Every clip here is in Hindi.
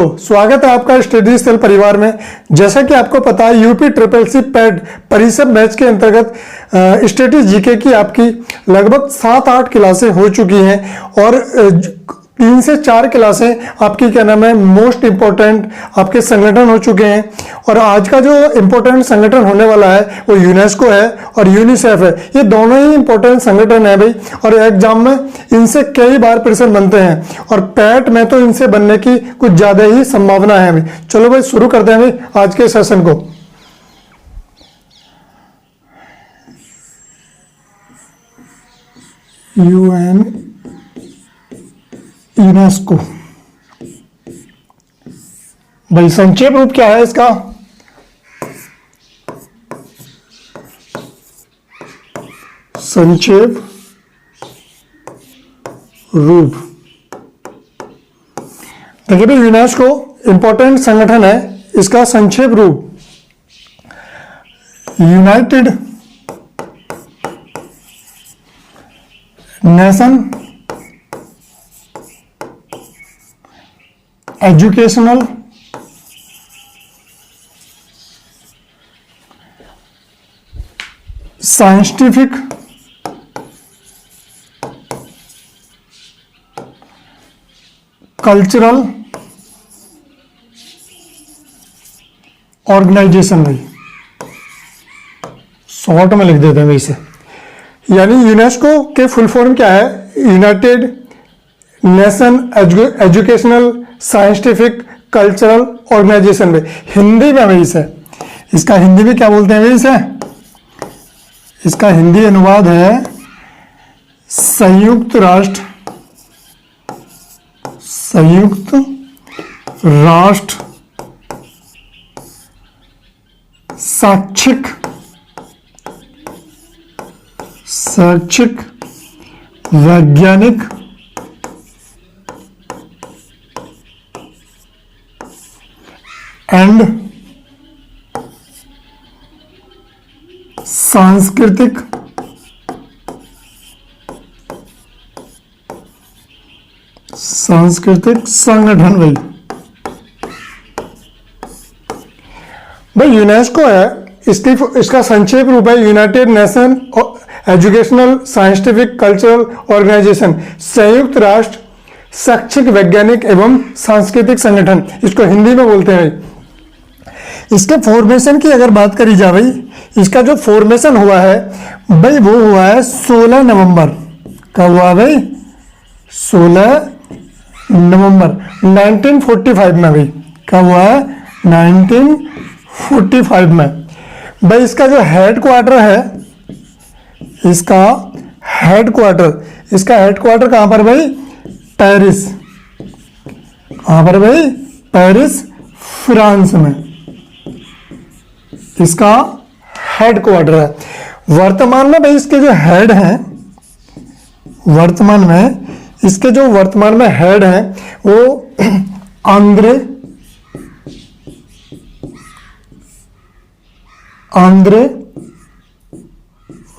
दोस्तों, स्वागत है आपका स्टडी सेल परिवार में। जैसा कि आपको पता है, यूपी ट्रिपल सी पैड परिसर बैच के अंतर्गत स्टडी जीके की आपकी लगभग 7-8 क्लासें हो चुकी हैं और 3 से 4 क्लासें आपकी क्या नाम है मोस्ट इंपॉर्टेंट आपके संगठन हो चुके हैं। और आज का जो इंपॉर्टेंट संगठन होने वाला है वो यूनेस्को है और यूनिसेफ है। ये दोनों ही इंपॉर्टेंट संगठन है भाई, और एग्जाम में इनसे कई बार प्रश्न बनते हैं और पैट में तो इनसे बनने की कुछ ज्यादा ही संभावना है भाई। चलो भाई शुरू करते हैं भाई आज के सेशन को। यूनेस्को भाई संक्षेप रूप क्या है इसका? संक्षेप रूप देखिए भाई, यूनेस्को इंपॉर्टेंट संगठन है। इसका संक्षेप रूप United Nation Educational Scientific Cultural Organization भाई, शॉर्ट में लिख देते हैं भाई इसे। यानी यूनेस्को के फुल फॉर्म क्या है? United Nation Educational Scientific Cultural Organization भाई, हिंदी में भाई इसे, इसका हिंदी में क्या बोलते हैं भाई इसे? इसका हिंदी अनुवाद है संयुक्त राष्ट्र शैक्षिक वैज्ञानिक एंड सांस्कृतिक संगठन भाई यूनेस्को है। इसका संक्षेप रूप है United Nation Educational Scientific Cultural Organization, संयुक्त राष्ट्र शैक्षिक वैज्ञानिक एवं सांस्कृतिक संगठन, इसको हिंदी में बोलते हैं। इसके फॉर्मेशन की अगर बात करी जाए भाई, इसका जो फॉर्मेशन हुआ है भाई वो हुआ है 16 नवंबर। कब हुआ भाई? 16 नवंबर 1945 में भाई। कब हुआ है? 1945 में भाई। इसका जो हेड क्वार्टर है, इसका हेडक्वार्टर कहां पर भाई? पेरिस। कहां पर भाई? पेरिस, फ्रांस में इसका हेडक्वार्टर है। वर्तमान में भाई इसके जो हेड हैं, वर्तमान में हेड हैं वो आंद्रे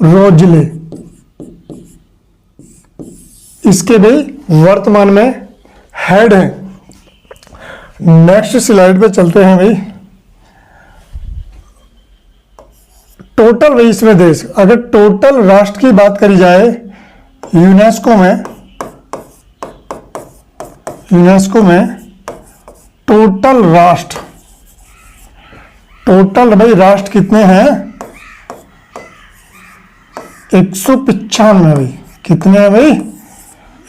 रोजले, इसके भी वर्तमान में हेड हैं। नेक्स्ट स्लाइड पे चलते हैं भाई। टोटल भाई इसमें देश, अगर टोटल राष्ट्र की बात करी जाए यूनेस्को में टोटल भाई राष्ट्र कितने हैं? 195 भाई। कितने हैं भाई?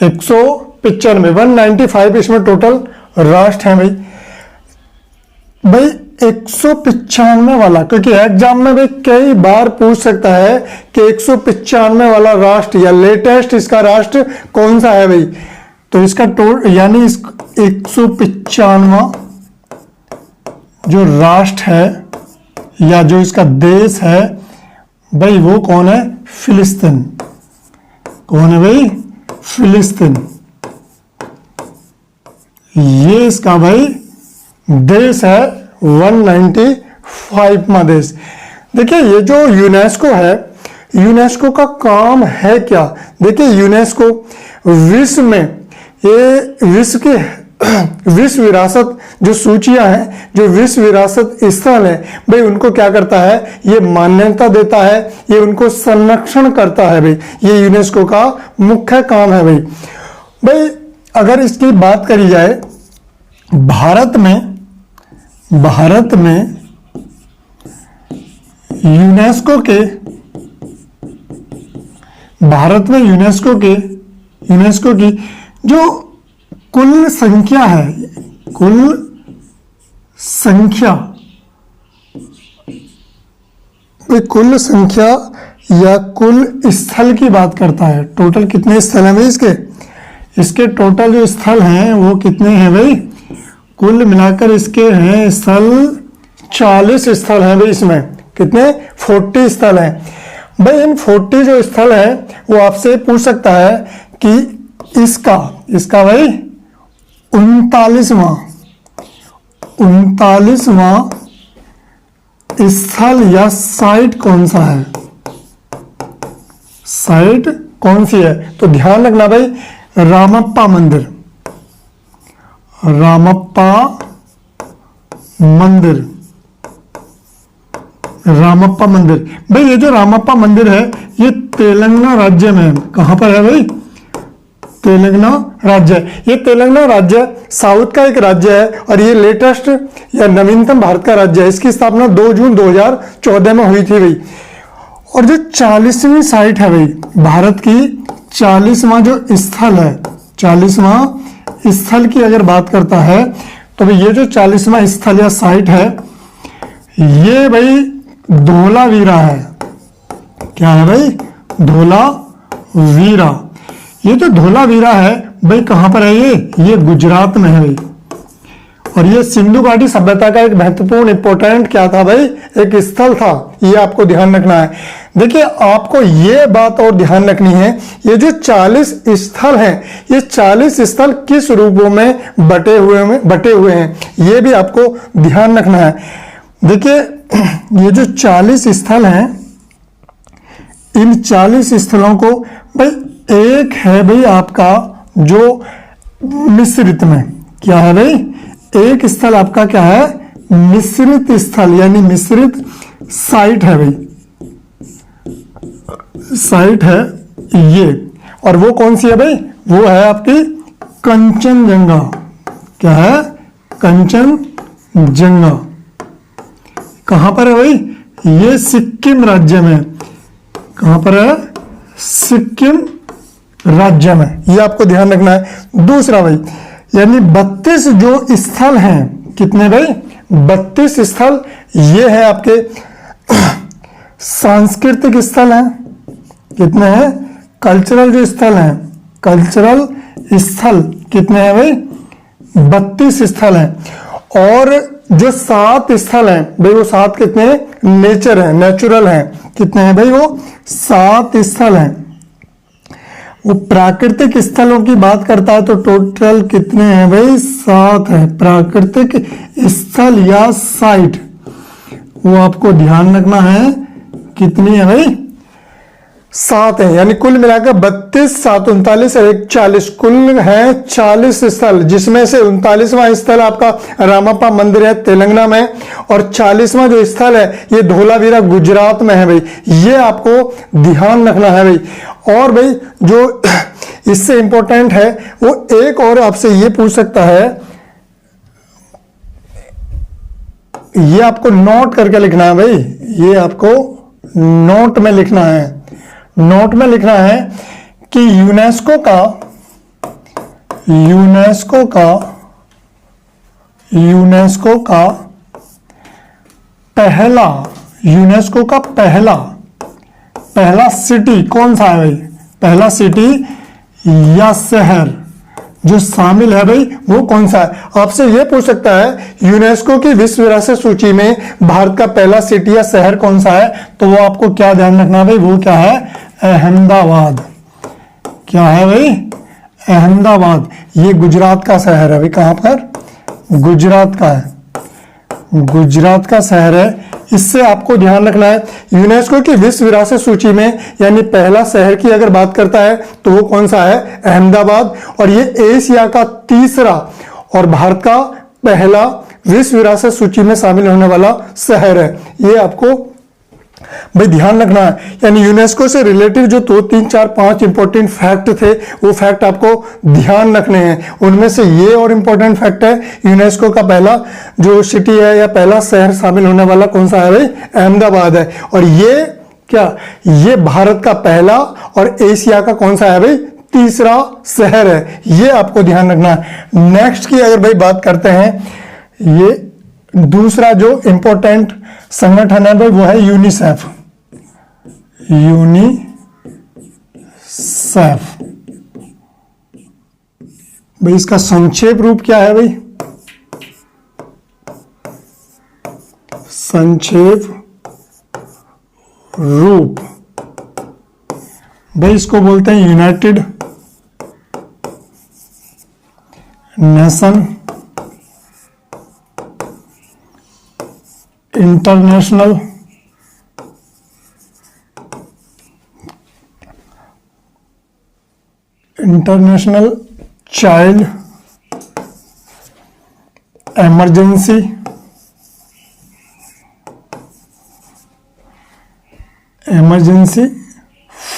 195, 195 इसमें टोटल राष्ट्र हैं भाई। 195 वाला, क्योंकि एग्जाम में भाई कई बार पूछ सकता है कि 195 वाला राष्ट्र या लेटेस्ट इसका राष्ट्र कौन सा है भाई। तो इसका यानी 195 जो राष्ट्र है या जो इसका देश है भाई वो कौन है? फिलिस्तीन। कौन है भाई? फिलिस्तीन। ये इसका भाई देश है 195वां देश। देखिए ये जो यूनेस्को है, यूनेस्को का काम है क्या? देखिए यूनेस्को विश्व में, ये विश्व की विश्व विरासत जो सूचियां हैं, जो विश्व विरासत स्थल है भाई, उनको क्या करता है, ये मान्यता देता है, ये उनको संरक्षण करता है भाई। ये यूनेस्को का मुख्य काम है भाई। भाई अगर इसकी बात करी जाए, भारत में यूनेस्को की जो कुल संख्या है, कुल संख्या या कुल स्थल की बात करता है। टोटल कितने स्थल हैं भाई इसके टोटल जो स्थल हैं वो कितने हैं भाई, कुल मिलाकर इसके हैं स्थल 40 स्थल हैं भाई। इसमें कितने, 40 स्थल हैं भाई। इन 40 जो स्थल हैं वो आपसे पूछ सकता है कि इसका भाई 39वां स्थल या साइट कौन सा है, साइट कौन सी है। तो ध्यान रखना भाई, रामप्पा मंदिर भाई। ये जो रामप्पा मंदिर है ये तेलंगाना राज्य में है। कहां पर है भाई, तेलंगाना राज्य। ये तेलंगाना राज्य साउथ का एक राज्य है और ये लेटेस्ट या नवीनतम भारत का राज्य है। इसकी स्थापना 2 जून 2014 में हुई थी भाई। और जो 40वीं साइट है भाई, भारत की 40वां जो स्थल है, 40वां स्थल की अगर बात करता है तो भाई ये जो 40वां स्थल या साइट है ये भाई धोलावीरा है। क्या है भाई, धोलावीरा। ये जो धोलावीरा है भाई कहां पर है, ये गुजरात में है भाई। और ये सिंधु घाटी सभ्यता का एक महत्वपूर्ण इंपोर्टेंट क्या था भाई, एक स्थल था। ये आपको ध्यान रखना है। देखिए आपको ये बात और ध्यान रखनी है, ये जो 40 स्थल हैं, ये 40 स्थल किस रूपों में बटे हुए हैं, ये भी आपको ध्यान रखना है। देखिए ये जो 40 स्थल हैं, इन 40 स्थलों को भाई, एक है भाई आपका जो मिश्रित में, क्या है भाई, एक स्थल आपका क्या है, मिश्रित स्थल यानी मिश्रित साइट है भाई, साइट है ये। और वो कौन सी है भाई, वो है आपकी कंचनजंगा। क्या है, कंचनजंगा। कहां पर है भाई, ये सिक्किम राज्य में। कहां पर है, सिक्किम राज्य में। ये आपको ध्यान रखना है। दूसरा भाई, यानी 32 जो स्थल हैं, कितने भाई, 32 स्थल। ये है आपके सांस्कृतिक स्थल हैं, कितने हैं, कल्चरल जो स्थल हैं, कल्चरल स्थल कितने हैं भाई, 32 स्थल हैं। और जो 7 स्थल हैं भाई, वो 7 कितने हैं, नेचर है, नेचुरल हैं। कितने हैं भाई, वो 7 स्थल हैं। वो प्राकृतिक स्थलों की बात करता है तो टोटल कितने हैं भाई, 7 है प्राकृतिक स्थल या साइट। वो आपको ध्यान रखना है, कितनी है भाई, 7 है। यानी कुल मिलाकर 32, 7, 39 और 1, 40, कुल है 40 स्थल, जिसमें से 39वां स्थल आपका रामप्पा मंदिर है तेलंगाना में, और 40वां जो स्थल है ये धोलावीरा गुजरात में है भाई। ये आपको ध्यान रखना है भाई। और भाई जो इससे इंपॉर्टेंट है, वो एक और आपसे ये पूछ सकता है, ये आपको नोट करके लिखना है भाई, ये आपको नोट में लिखना है। नोट में लिखना है कि यूनेस्को का पहला सिटी कौन सा है भाई, पहला सिटी या शहर जो शामिल है भाई, वो कौन सा है। आपसे ये पूछ सकता है यूनेस्को की विश्व विरासत सूची में भारत का पहला सिटी या शहर कौन सा है, तो वो आपको क्या ध्यान रखना भाई, वो क्या है, अहमदाबाद। क्या है भाई, अहमदाबाद। ये गुजरात का शहर है भाई। कहां पर, गुजरात का है, गुजरात का शहर है। इससे आपको ध्यान रखना है, यूनेस्को की विश्व विरासत सूची में यानी पहला शहर की अगर बात करता है तो वो कौन सा है, अहमदाबाद। और ये एशिया का तीसरा और भारत का पहला विश्व विरासत सूची में शामिल होने वाला शहर है। ये आपको भाई ध्यान रखना है। यानी यूनेस्को से रिलेटेड जो 2, 3, 4, 5 इंपॉर्टेंट फैक्ट थे, वो फैक्ट आपको ध्यान रखने हैं। उनमें से ये और इंपॉर्टेंट फैक्ट है, यूनेस्को का पहला जो सिटी है या पहला शहर शामिल होने वाला कौन सा है भाई? अहमदाबाद है। और ये क्या, ये भारत का पहला और एशिया का कौन सा है भाई? तीसरा शहर है। ये आपको ध्यान रखना है। नेक्स्ट की अगर भाई बात करते हैं, ये दूसरा जो इंपॉर्टेंट संगठन है भाई वो है यूनिसेफ। यूनिसेफ भाई इसका संक्षेप रूप क्या है भाई? संक्षेप रूप भाई इसको बोलते हैं United nation international child emergency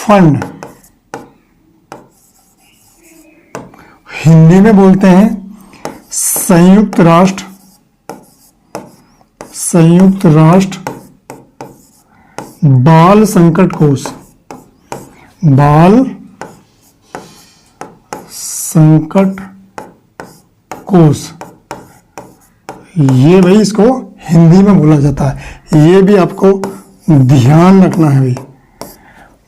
fund, Hindi में बोलते हैं संयुक्त राष्ट्र बाल संकट कोष। बाल संकट कोष, ये भाई इसको हिंदी में बोला जाता है। ये भी आपको ध्यान रखना है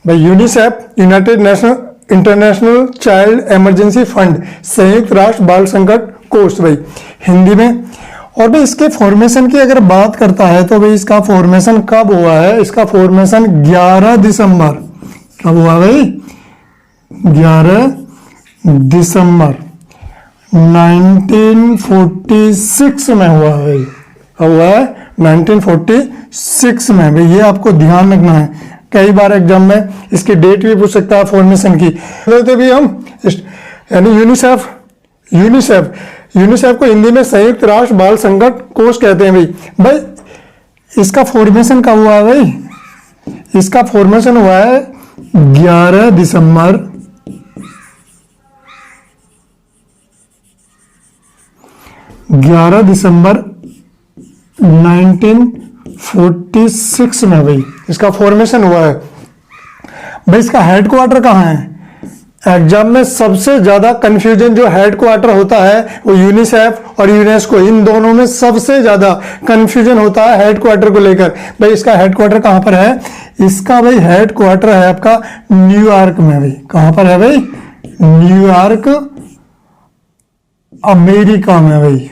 भाई। UNICEF United nation international child emergency fund, संयुक्त राष्ट्र बाल संकट कोष भाई हिंदी में। और भाई इसके फॉर्मेशन की अगर बात करता है तो भाई इसका फॉर्मेशन कब हुआ है? इसका फॉर्मेशन 11 दिसंबर, कब हुआ भाई? 11 दिसंबर 1946 में हुआ है। कब हुआ है? 1946 में भाई। ये आपको ध्यान रखना है, कई बार एग्जाम में इसकी डेट भी पूछ सकता है फॉर्मेशन की। तो भी हम यानी यूनिसेफ को हिंदी में संयुक्त राष्ट्र बाल संकट कोष कहते हैं भाई। इसका फॉर्मेशन कब हुआ है भाई? इसका फॉर्मेशन हुआ है 11 दिसंबर 1946 में भाई इसका फॉर्मेशन हुआ है भाई। इसका हेडक्वार्टर कहाँ है? एग्जाम में सबसे ज्यादा कंफ्यूजन जो हेडक्वार्टर होता है वो यूनिसेफ और यूनेस्को, इन दोनों में सबसे ज्यादा कंफ्यूजन होता है हेडक्वार्टर को लेकर। भाई इसका हेडक्वार्टर कहां पर है? इसका भाई हेडक्वार्टर है आपका न्यूयॉर्क में भाई। कहां पर है भाई? न्यूयॉर्क अमेरिका में भाई।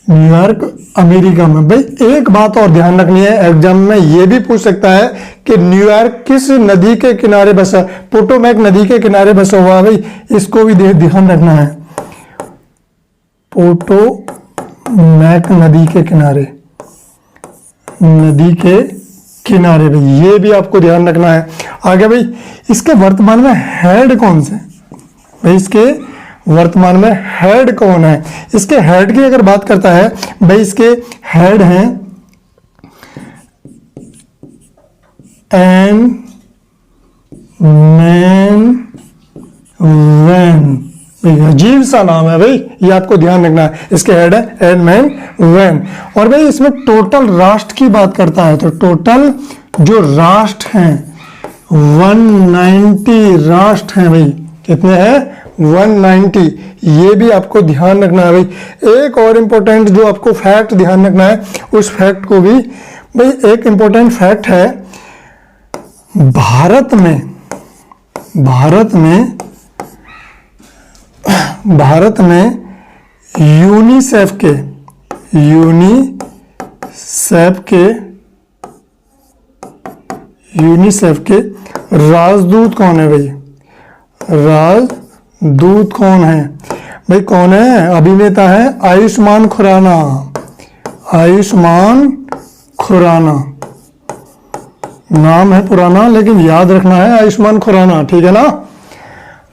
न्यूयॉर्क अमेरिका में भाई। एक बात और ध्यान रखनी है, एग्जाम में यह भी पूछ सकता है कि न्यूयॉर्क किस नदी के किनारे बसा? पोटोमैक नदी के किनारे बसा हुआ भाई, इसको भी ध्यान रखना है। पोटोमैक नदी के किनारे भाई, ये भी आपको ध्यान रखना है। आगे भाई इसके वर्तमान में हेड कौन से भाई? इसके वर्तमान में हेड कौन है? इसके हेड की अगर बात करता है भाई, इसके हेड हैं एन मैन वैन भाई। अजीब सा नाम है भाई, ये आपको ध्यान रखना है। इसके हेड है एन मैन वैन। और भाई इसमें टोटल राष्ट्र की बात करता है तो टोटल जो राष्ट्र हैं 190 राष्ट्र हैं भाई। कितने हैं? 190। ये भी आपको ध्यान रखना है भाई। एक और इंपॉर्टेंट जो आपको फैक्ट ध्यान रखना है, उस फैक्ट को भी भाई, एक इंपॉर्टेंट फैक्ट है भारत में यूनिसेफ के राजदूत कौन है भाई? राजदूत कौन है भाई? कौन है? अभिनेता है आयुष्मान खुराना। नाम है पुराना लेकिन याद रखना है आयुष्मान खुराना, ठीक है ना?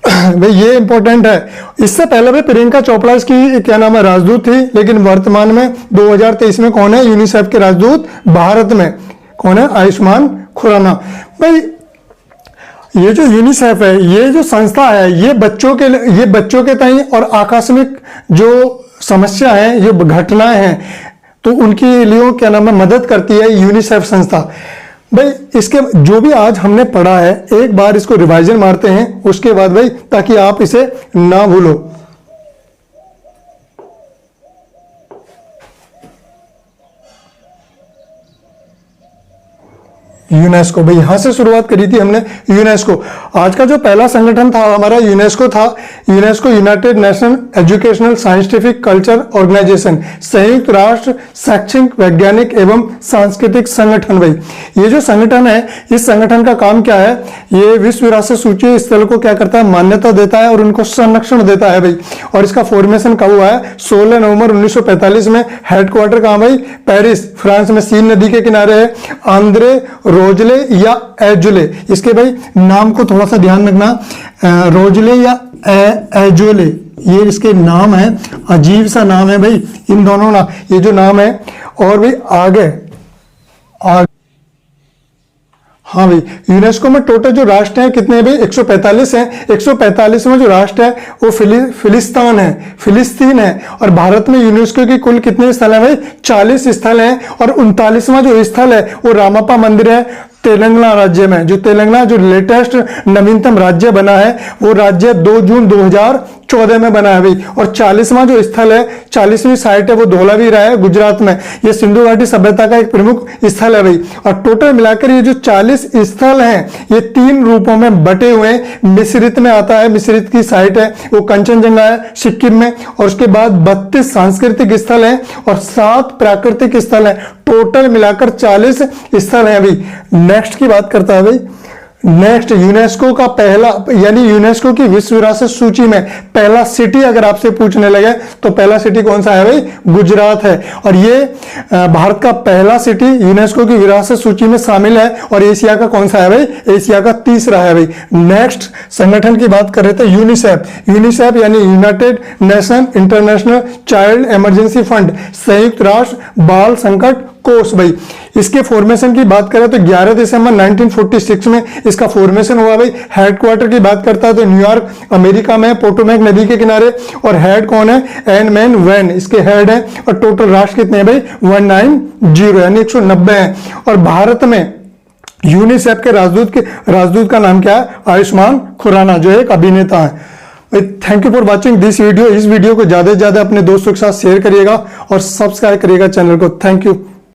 भाई ये इंपॉर्टेंट है। इससे पहले भी प्रियंका चोपड़ा इसकी क्या नाम है राजदूत थी, लेकिन वर्तमान में 2023 में कौन है यूनिसेफ के राजदूत भारत में? कौन है? आयुष्मान खुराना। भाई ये जो यूनिसेफ है, ये जो संस्था है, ये बच्चों के ताई और आकस्मिक जो समस्या है, जो घटनाएं हैं, तो उनके लिए क्या नाम है मदद करती है यूनिसेफ संस्था। भाई इसके जो भी आज हमने पढ़ा है, एक बार इसको रिवाइजन मारते हैं, उसके बाद भाई ताकि आप इसे ना भूलो। यूनेस्को, भाई यहां से शुरुआत करी थी हमने। यूनेस्को आज का जो पहला संगठन था हमारा यूनेस्को था। UNESCO United Nation Educational Scientific Culture Organization, संयुक्त राष्ट्र शैक्षिक वैज्ञानिक एवं सांस्कृतिक संगठन। भाई ये जो संगठन है, इस संगठन का काम क्या है? ये विश्व विरासत सूची स्थल को क्या करता है? मान्यता देता है और उनको संरक्षण देता है भाई। और इसका फॉर्मेशन कब हुआ है? 16 नवंबर 1945 में। हेडक्वार्टर कहां भाई? पेरिस, फ्रांस में, सीन नदी के किनारे है। आंद्रे रोजले या एजुले, इसके भाई नाम को थोड़ा सा ध्यान रखना, रोजले या एजुले, ये इसके नाम है। अजीब सा नाम है भाई इन दोनों ना, ये जो नाम है। और भाई आगे हाँ भाई यूनेस्को में टोटल जो राष्ट्र हैं कितने हैं भाई? 145 हैं। 145 में जो राष्ट्र है वो फिलिस्तीन है। और भारत में यूनेस्को की कुल कितने स्थल हैं भाई? 40 स्थल हैं। और 39वां जो स्थल है वो रामप्पा मंदिर है तेलंगाना राज्य में। जो तेलंगाना जो लेटेस्ट नवीनतम राज्य बना है, वो राज्य 2 जून 2014 में बना है भाई। और 40वां जो स्थल है, 40वीं साइट है, वो धोलावीरा है गुजरात में। ये सिंधु घाटी सभ्यता का एक प्रमुख स्थल है भाई। और टोटल मिलाकर ये जो 40 स्थल हैं, ये 3 रूपों में बटे हुए हैं। मिश्रित में आता है, मिश्रित की साइट है वो कंचनजंगा है सिक्किम में। और उसके बाद 32 सांस्कृतिक स्थल हैं और 7 प्राकृतिक स्थल हैं। टोटल मिलाकर 40 स्थल हैं अभी। नेक्स्ट की बात करता है भाई। नेक्स्ट यूनेस्को का पहला, यानी यूनेस्को की विश्व विरासत सूची में पहला सिटी अगर आपसे पूछने लगे तो पहला सिटी कौन सा है भाई? गुजरात है। और ये भारत का पहला सिटी यूनेस्को की विरासत सूची में शामिल है। और एशिया का कौन सा है भाई? एशिया का तीसरा है भाई। नेक्स्ट संगठन की बात कर रहे थे यूनिसेफ। यूनिसेफ यानी United nation international child emergency fund, संयुक्त राष्ट्र बाल संकट कोष। भाई इसके फॉर्मेशन की बात करें तो 11 दिसंबर 1946 में इसका फॉर्मेशन हुआ भाई। हेडक्वार्टर की बात करता है तो न्यूयॉर्क अमेरिका में, पोटोमैक नदी के किनारे। और हेड कौन है? एन मैन वैन इसके हेड है। और टोटल राष्ट्र कितने हैं भाई? 190 यानी 190 हैं। और भारत में यूनिसेफ के राजदूत का नाम क्या है? आयुष्मान खुराना, जो एक अभिनेता है। Thank you for watching this video. इस वीडियो को ज्यादा से ज्यादा अपने दोस्तों के साथ शेयर करिएगा और सब्सक्राइब करिएगा चैनल को। Thank you.